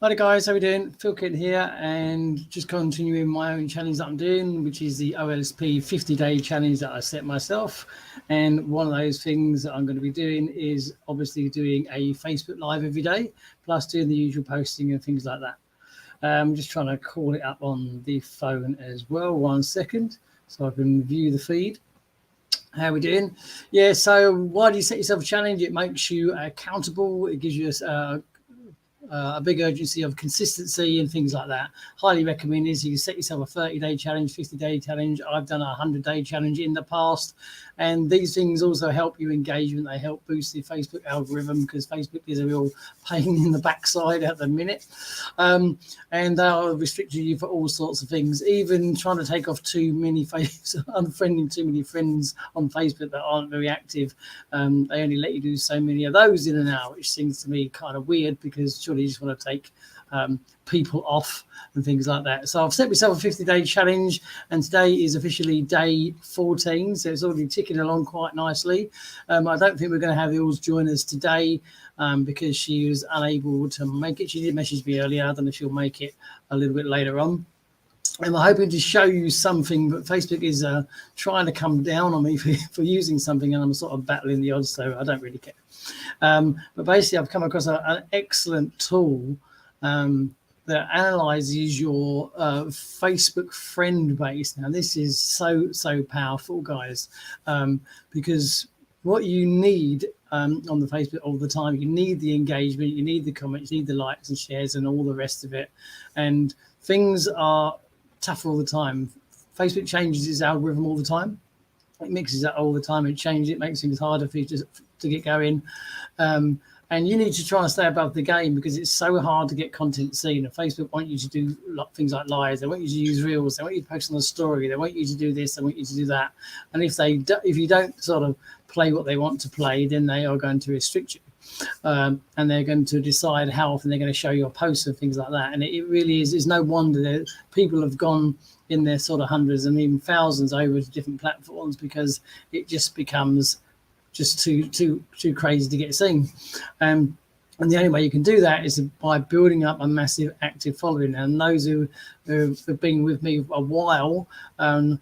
Hi guys, how we doing? Phil Kent here, and just continuing my own challenge that I'm doing, which is the OLSP 50-day challenge that I set myself. And one of those things that I'm going to be doing is obviously doing a Facebook Live every day, plus doing the usual posting and things like that. I'm just trying to call it up on the phone as well. 1 second, so I can view the feed. How are we doing? Yeah, so why do you set yourself a challenge? It makes you accountable. It gives you a big urgency of consistency and things like that. Highly recommend is you set yourself a 30-day challenge, 50-day challenge. I've done a 100-day challenge in the past, and these things also help you engagement. They help boost the Facebook algorithm because Facebook is a real pain in the backside at the minute, and they'll restrict you for all sorts of things, even trying to take off too many unfriending too many friends on Facebook that aren't very active. They only let you do so many of those in an hour, which seems to me kind of weird because surely you just want to take people off and things like that. So I've set myself a 50-day challenge, and today is officially day 14, so it's already ticking along quite nicely. I don't think we're going to have Ilse join us today because she was unable to make it. She did message me earlier. I don't know if she'll make it a little bit later on. And I'm hoping to show you something, but Facebook is trying to come down on me for using something, and I'm sort of battling the odds, so I don't really care. But basically, I've come across an excellent tool that analyzes your Facebook friend base. Now, this is so powerful, guys, because what you need on the Facebook all the time, you need the engagement, you need the comments, you need the likes and shares and all the rest of it. And things are tougher all the time. Facebook changes its algorithm all the time. It mixes it all the time. It changes. It makes things harder for you to get going. And you need to try and stay above the game because it's so hard to get content seen. And Facebook want you to do things like lives. They want you to use reels. They want you to post on the story. They want you to do this. They want you to do that. And if you don't sort of play what they want to play, then they are going to restrict you. And they're going to decide how often they're going to show your posts and things like that. And it really is. It's no wonder that people have gone in their sort of hundreds and even thousands over to different platforms because it just becomes just too crazy to get seen. And the only way you can do that is by building up a massive active following. And those who have been with me a while, I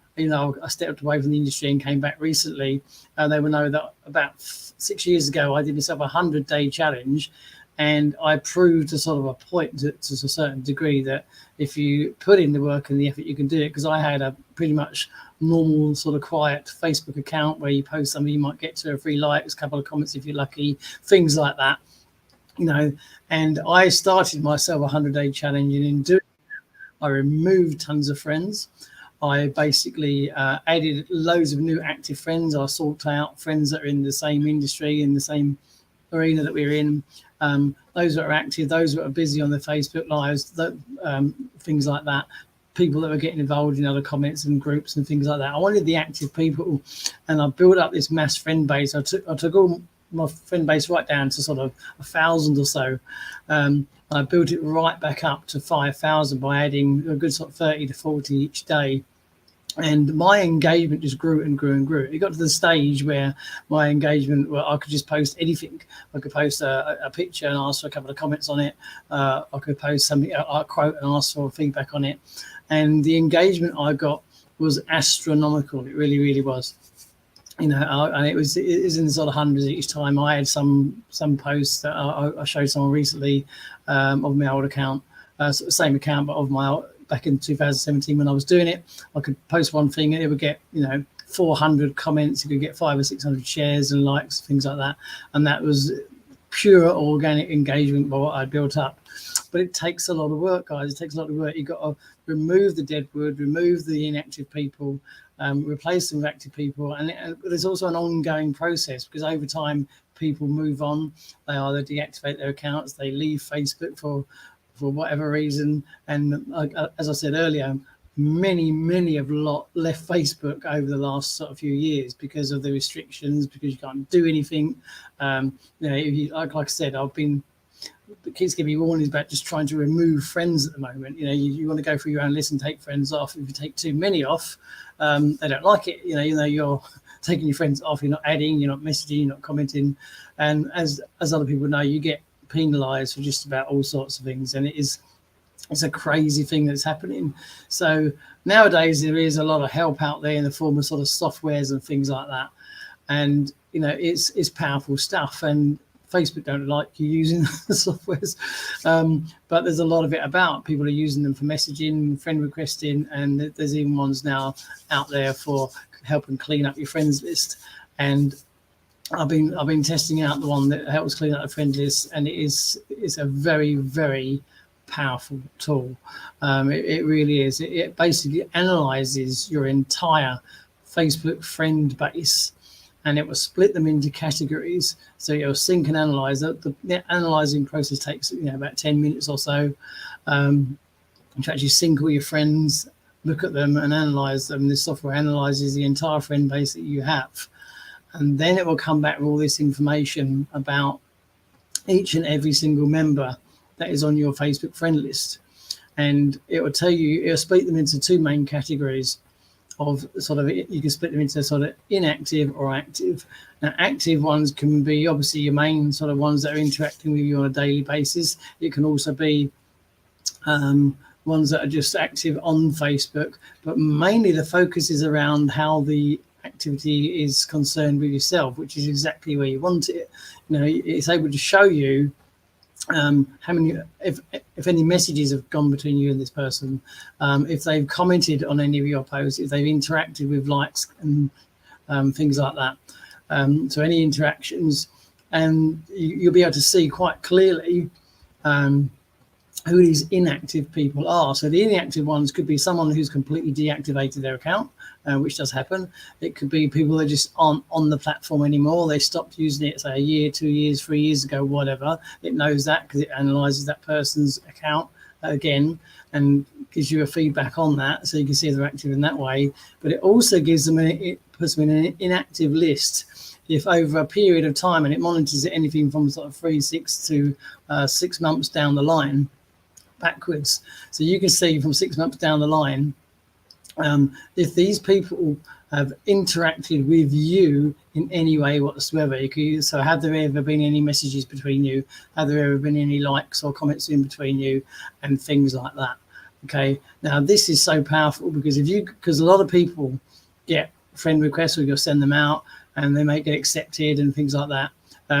stepped away from the industry and came back recently, and they will know that about 6 years ago, I did myself a 100-day challenge. And I proved to sort of a point to a certain degree that if you put in the work and the effort, you can do it. Because I had a pretty much normal sort of quiet Facebook account where you post something, you might get 2 or 3 likes, a couple of comments if you're lucky, things like that, And I started myself a 100-day challenge, and in doing that, I removed tons of friends. I basically added loads of new active friends. I sought out friends that are in the same industry, in the same arena that we're in. Those that are active, those that are busy on their Facebook lives, things like that, people that were getting involved in other comments and groups and things like that. I wanted the active people, and I built up this mass friend base. I took all my friend base right down to sort of 1,000 or so. I built it right back up to 5,000 by adding a good sort of 30 to 40 each day. And my engagement just grew and grew and grew. It got to the stage where my engagement, I could just post anything. I could post a picture and ask for a couple of comments on it. I could post something, a quote, and ask for feedback on it. And the engagement I got was astronomical. It really, really was. And it was in the sort of hundreds each time. I had some posts that I showed someone recently of my old account, same account, but of my back in 2017 when I was doing it. I could post one thing and it would get 400 comments. You could get 500 or 600 shares and likes, things like that. And that was pure organic engagement by what I built up. But it takes a lot of work, guys. It takes a lot of work. You've got to remove the dead wood, remove the inactive people, replace them with active people. And there's also an ongoing process because over time, people move on. They either deactivate their accounts, they leave Facebook for whatever reason. And as I said earlier, many have left Facebook over the last sort of few years because of the restrictions, because you can't do anything. Like I said, it keeps giving me warnings about just trying to remove friends at the moment. You want to go through your own list and take friends off. If you take too many off, they don't like it. You're taking your friends off, you're not adding, you're not messaging, you're not commenting. And as other people know, you get penalized for just about all sorts of things. And it's a crazy thing that's happening. So nowadays there is a lot of help out there in the form of sort of softwares and things like that. And, you know, it's powerful stuff. And Facebook don't like you using the softwares, but there's a lot of it about. People are using them for messaging, friend requesting, and there's even ones now out there for helping clean up your friends list. And I've been testing out the one that helps clean up the friend list, and it's a very, very powerful tool. It really is. It basically analyzes your entire Facebook friend base, and it will split them into categories. So you'll sync and analyze. The analyzing process takes about 10 minutes or so to actually sync all your friends, look at them and analyze them. This software analyzes the entire friend base that you have. And then it will come back with all this information about each and every single member that is on your Facebook friend list. And it will tell you, it'll split them into two main categories of sort of, you can split them into sort of inactive or active. Now, active ones can be obviously your main sort of ones that are interacting with you on a daily basis. It can also be ones that are just active on Facebook, but mainly the focus is around how the activity is concerned with yourself, which is exactly where you want it. It's able to show you how many, if any messages have gone between you and this person, if they've commented on any of your posts, if they've interacted with likes and things like that. So any interactions, and you'll be able to see quite clearly who these inactive people are. So the inactive ones could be someone who's completely deactivated their account, which does happen. It could be people that just aren't on the platform anymore. They stopped using it, say, a year, 2 years, 3 years ago, whatever. It knows that because it analyzes that person's account again and gives you a feedback on that, so you can see if they're active in that way. But it also gives them, it puts them in an inactive list if over a period of time, and it monitors it anything from sort of 3, 6 to 6 months down the line, backwards. So you can see from 6 months down the line, if these people have interacted with you in any way whatsoever. So have there ever been any messages between you? Have there ever been any likes or comments in between you, and things like that? Okay, now this is so powerful because because a lot of people get friend requests, or you'll send them out and they may get accepted and things like that.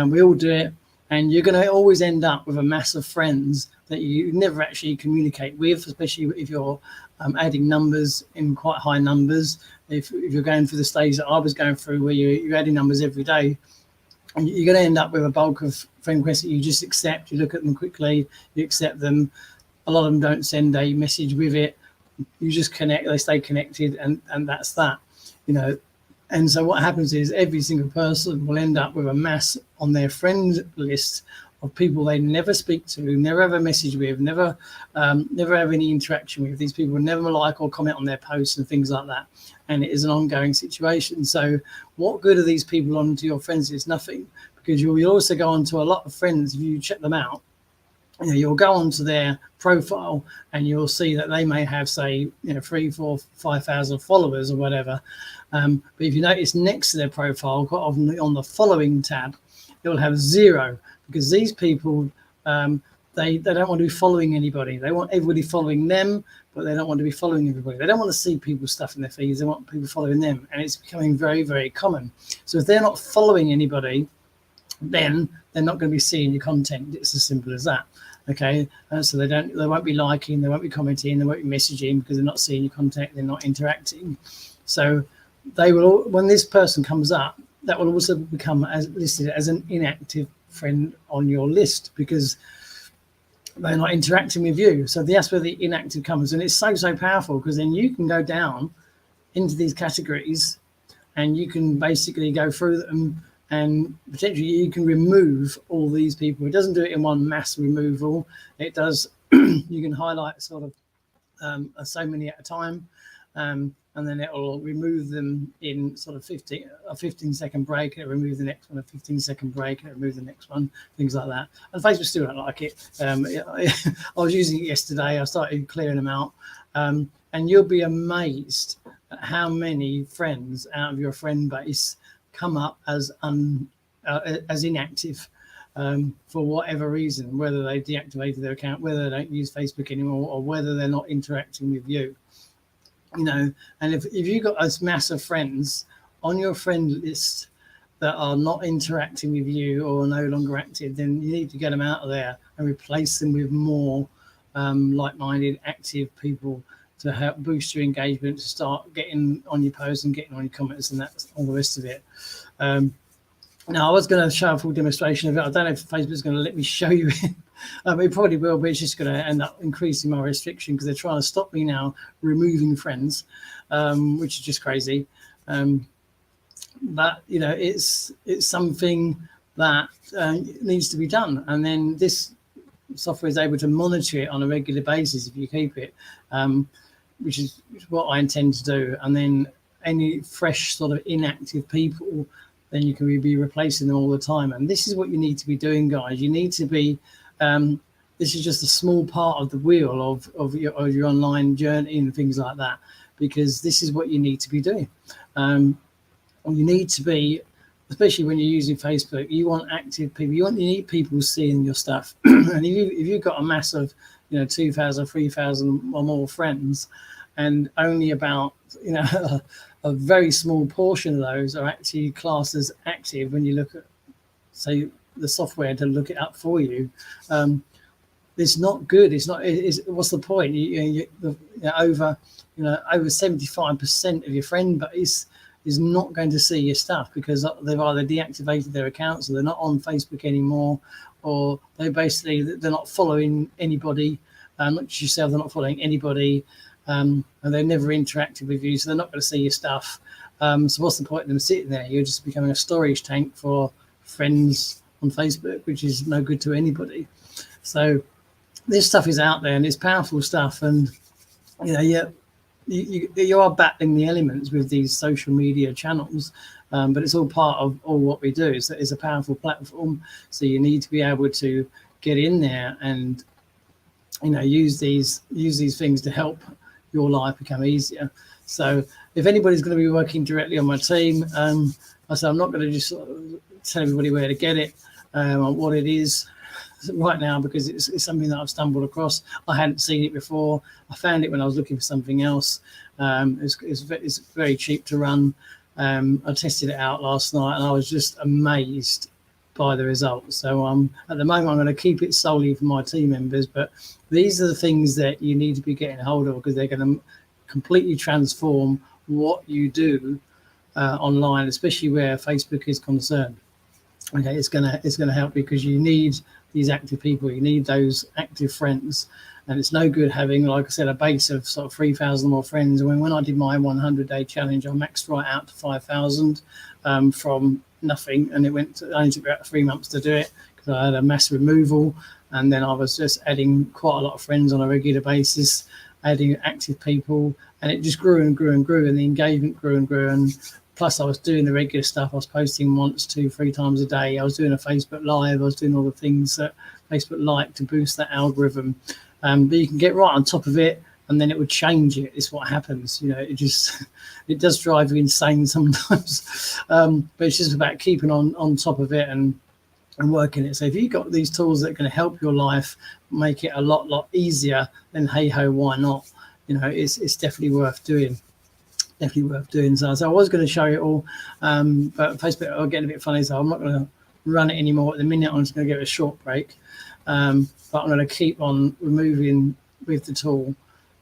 We all do it, and you're going to always end up with a mass of friends that you never actually communicate with, especially if you're adding numbers in quite high numbers. If you're going through the stage that I was going through, where you're adding numbers every day, and you're going to end up with a bulk of friend requests that you just accept. You look at them quickly, you accept them. A lot of them don't send a message with it. You just connect, they stay connected, and that's that, And so what happens is every single person will end up with a mass on their friend list of people they never speak to, never have a message with, never have any interaction with. These people never like or comment on their posts and things like that. And it is an ongoing situation. So what good are these people onto your friends list? Nothing, because you'll also go onto a lot of friends. If you check them out, you'll go onto their profile and you'll see that they may have, say, 3, 4, 5,000 followers or whatever. But if you notice next to their profile, quite often on the following tab, it'll have 0, because these people, they don't want to be following anybody. They want everybody following them, but they don't want to be following everybody. They don't want to see people's stuff in their feeds. They want people following them, and it's becoming very, very common. So if they're not following anybody, then they're not going to be seeing your content. It's as simple as that. Okay, so they won't be liking, they won't be commenting, they won't be messaging, because they're not seeing your content, they're not interacting. So they will, when this person comes up, that will also become listed as an inactive friend on your list, because they're not interacting with you. So that's where the inactive comes, and it's so powerful, because then you can go down into these categories and you can basically go through them, and potentially you can remove all these people. It doesn't do it in one mass removal. It does, you can highlight sort of so many at a time, and then it will remove them in sort of 15-second break. It'll remove the next one, a 15-second break, and it'll remove the next one, things like that. And Facebook still don't like it. I was using it yesterday. I started clearing them out, and you'll be amazed at how many friends out of your friend base come up as inactive. for whatever reason, whether they deactivated their account, whether they don't use Facebook anymore, or whether they're not interacting with you. And if you've got a mass of friends on your friend list that are not interacting with you or are no longer active, then you need to get them out of there and replace them with more like-minded, active people to help boost your engagement, to start getting on your posts and getting on your comments and that's all the rest of it. Now, I was going to show a full demonstration of it. I don't know if Facebook's going to let me show you it. It probably will, but it's just going to end up increasing my restriction because they're trying to stop me now removing friends, which is just crazy. But it's something that needs to be done, and then this software is able to monitor it on a regular basis if you keep it, which is what I intend to do. And then any fresh sort of inactive people, then you can be replacing them all the time. And this is what you need to be doing, guys. You need to be this is just a small part of the wheel of your online journey and things like that, because this is what you need to be doing. You need to be, especially when you're using Facebook, you want active people. You need people seeing your stuff. And if you've got a mass of 2,000, 3,000 or more friends, and only about a very small portion of those are actually classed as active when you look at, say, the software to look it up for you, it's not good. What's the point? Over 75% of your friend base is not going to see your stuff because they've either deactivated their accounts or they're not on Facebook anymore, or they're not following anybody, not just yourself, they're not following anybody, and they've never interacted with you, so they're not going to see your stuff. So what's the point of them sitting there? You're just becoming a storage tank for friends on Facebook, which is no good to anybody. So this stuff is out there and it's powerful stuff, and you are battling the elements with these social media channels, but it's all part of all what we do. It's a powerful platform, so you need to be able to get in there and use these things to help your life become easier. So if anybody's going to be working directly on my team, I say I'm not going to just tell everybody where to get it, what it is right now, because it's something that I've stumbled across. I hadn't seen it before. I found it when I was looking for something else. It's very cheap to run. I tested it out last night and I was just amazed by the results. So at the moment I'm going to keep it solely for my team members, but these are the things that you need to be getting hold of, because they're going to completely transform what you do online, especially where Facebook is concerned. Okay, it's gonna help, because you need these active people, you need those active friends, and it's no good having, like I said, a base of sort of 3,000 more friends. When I did my 100-day challenge, I maxed right out to 5,000 from nothing, and it only took about 3 months to do it because I had a mass removal, and then I was just adding quite a lot of friends on a regular basis, adding active people, and it just grew and grew and grew, and the engagement grew and grew. And plus I was doing the regular stuff. I was posting once, 2, 3 times a day. I was doing a Facebook Live. I was doing all the things that Facebook liked to boost that algorithm. But you can get right on top of it, and then it would change it. It's what happens. It does drive you insane sometimes. But it's just about keeping on top of it and working it. So if you've got these tools that are going to help your life, make it a lot easier, then hey ho, why not? It's definitely worth doing. So I was going to show you all, but Facebook are getting a bit funny, so I'm not going to run it anymore at the minute. I'm just going to give it a short break, but I'm going to keep on removing with the tool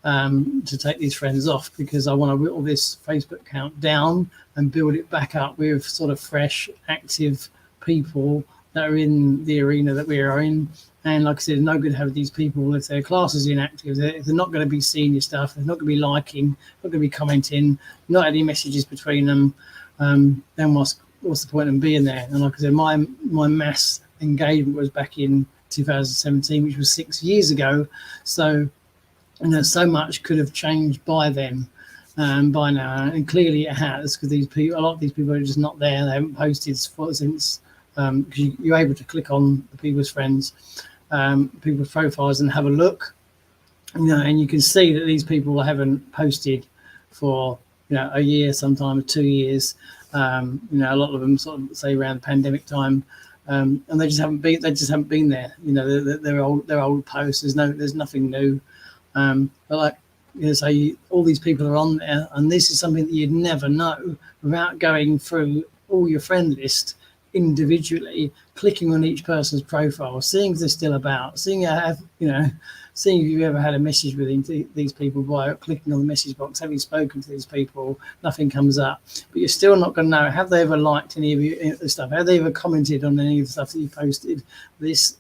to take these friends off, because I want to whittle this Facebook account down and build it back up with sort of fresh, active people that are in the arena that we are in. And like I said, it's no good having these people if their class is inactive. If they're not going to be seeing your stuff, they're not going to be liking, not going to be commenting, not any messages between them, then what's the point in being there? And like I said, my mass engagement was back in 2017, which was 6 years ago. So so much could have changed by then, by now, and clearly it has, because a lot of these people are just not there. They haven't posted since. Because you're able to click on the people's friends, people's profiles, and have a look, and you can see that these people haven't posted for a year, sometimes 2 years. A lot of them sort of say around the pandemic time, and they just haven't been there. You know, they're old posts. There's nothing new. But like, you know, say all these people are on there, and this is something that you'd never know without going through all your friend list individually, clicking on each person's profile, seeing if they're still about, seeing if you've ever had a message with these people by clicking on the message box. Have you spoken to these people? Nothing comes up, but you're still not going to know, have they ever liked any of your stuff? Have they ever commented on any of the stuff that you posted? This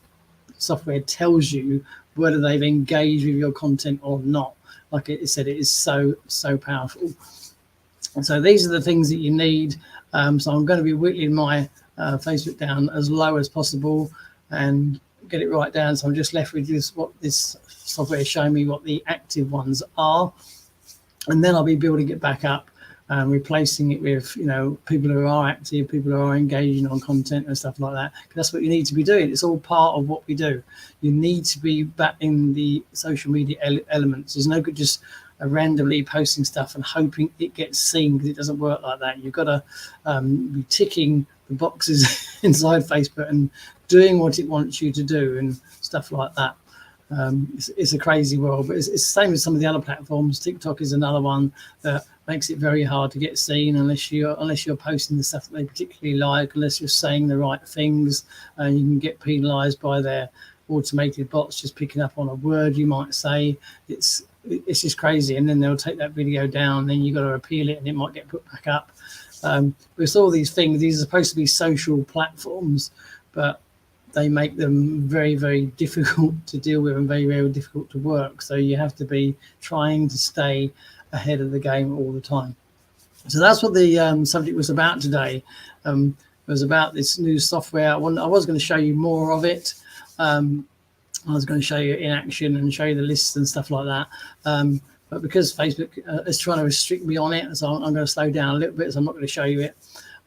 software tells you whether they've engaged with your content or not. Like it said, it is so powerful. And so these are the things that you need. So I'm going to be whittling my Facebook down as low as possible and get it right down. So I'm just left with what this software is showing me what the active ones are, and then I'll be building it back up and replacing it with, you know, people who are active, people who are engaging on content and stuff like that. That's what you need to be doing. It's all part of what we do. You need to be back in the social media elements. There's no good just randomly posting stuff and hoping it gets seen, because it doesn't work like that. You've got to be ticking the boxes inside Facebook and doing what it wants you to do and stuff like that. It's a crazy world, but it's the same as some of the other platforms. TikTok is another one that makes it very hard to get seen unless you're posting the stuff that they particularly like, unless you're saying the right things, and you can get penalised by their automated bots just picking up on a word you might say. It's just crazy, and then they'll take that video down, then you've got to appeal it and it might get put back up. With all these things, these are supposed to be social platforms, but they make them very, very difficult to deal with and very, very difficult to work. So you have to be trying to stay ahead of the game all the time. So that's what the subject was about today. It was about this new software. I was going to show you more of it. I was going to show you in action and show you the lists and stuff like that. But because Facebook is trying to restrict me on it, so I'm going to slow down a little bit, so I'm not going to show you it.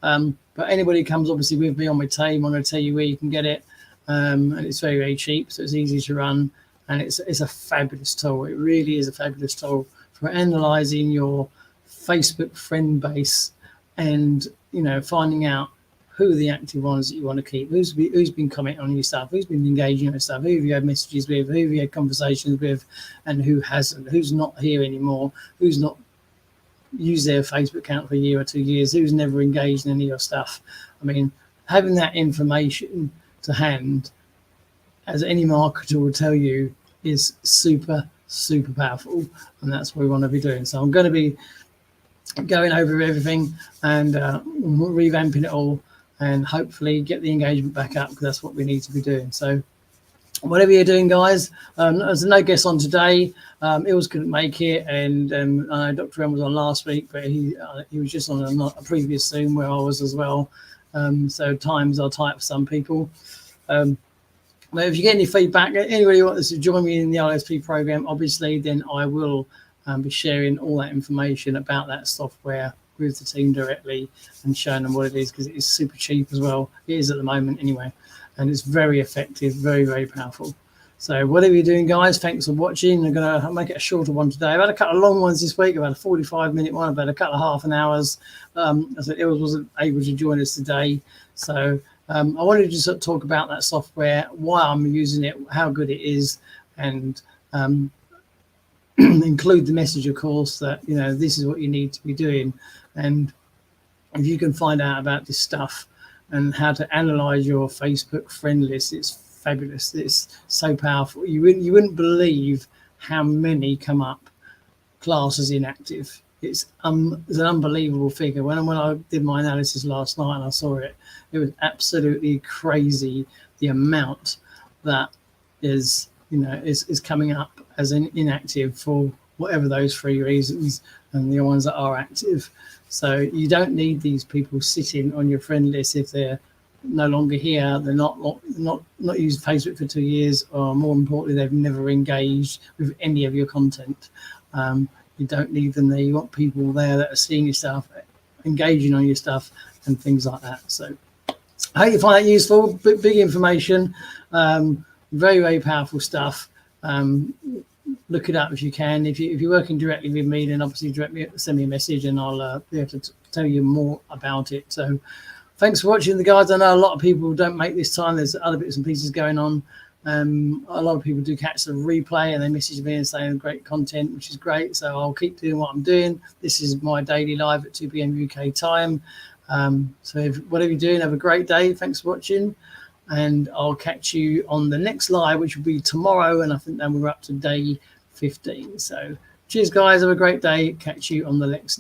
But anybody who comes obviously with me on my team, I'm going to tell you where you can get it. And it's very, very cheap, so it's easy to run, and it's a fabulous tool. It really is a fabulous tool for analysing your Facebook friend base and, you know, finding out who are the active ones that you want to keep, who's been commenting on your stuff, who's been engaging on your stuff, who have you had messages with, who have you had conversations with, and who hasn't, who's not here anymore, who's not used their Facebook account for a year or 2 years, who's never engaged in any of your stuff. I mean, having that information to hand, as any marketer will tell you, is super powerful, and that's what we want to be doing. So I'm going to be going over everything and revamping it all, and hopefully get the engagement back up, because that's what we need to be doing. So whatever you're doing, guys, there's no guest on today. Ilse couldn't make it, and I know Dr. M was on last week, but he was just on a previous Zoom where I was as well. So times are tight for some people. But if you get any feedback, anybody who wants to join me in the OLSP program, obviously, then I will be sharing all that information about that software with the team directly and showing them what it is, because it is super cheap as well. It is at the moment anyway, and it's very effective, very, very powerful. So whatever you're doing, guys, thanks for watching. I'm going to make it a shorter one today. I've had a couple of long ones this week. I've had a 45-minute one. I've had a couple of half an hours. As I wasn't able to join us today. So I wanted to just sort of talk about that software, why I'm using it, how good it is, and include the message, of course, that, you know, this is what you need to be doing. And if you can find out about this stuff and how to analyze your Facebook friend list, it's fabulous. It's so powerful. You wouldn't believe how many come up classed as inactive. It's an unbelievable figure. When I did my analysis last night and I saw it, it was absolutely crazy, the amount that is, you know, is coming up as an inactive for whatever those 3 reasons, and the ones that are active. So you don't need these people sitting on your friend list if they're no longer here, they're not used Facebook for 2 years, or more importantly, they've never engaged with any of your content. You don't need them there. You want people there that are seeing your stuff, engaging on your stuff, and things like that. So I hope you find that useful. Big information, very, very powerful stuff. Look it up if you can. If you're working directly with me, then obviously send me a message, and I'll be able to tell you more about it. So thanks for watching, the guys. I know a lot of people don't make this time. There's other bits and pieces going on. A lot of people do catch the replay and they message me and saying great content, which is great. So I'll keep doing what I'm doing. This is my daily live at 2 p.m. UK time. So whatever you're doing, have a great day. Thanks for watching. And I'll catch you on the next live, which will be tomorrow. And I think then we're up to day 15. So cheers, guys. Have a great day. Catch you on the next.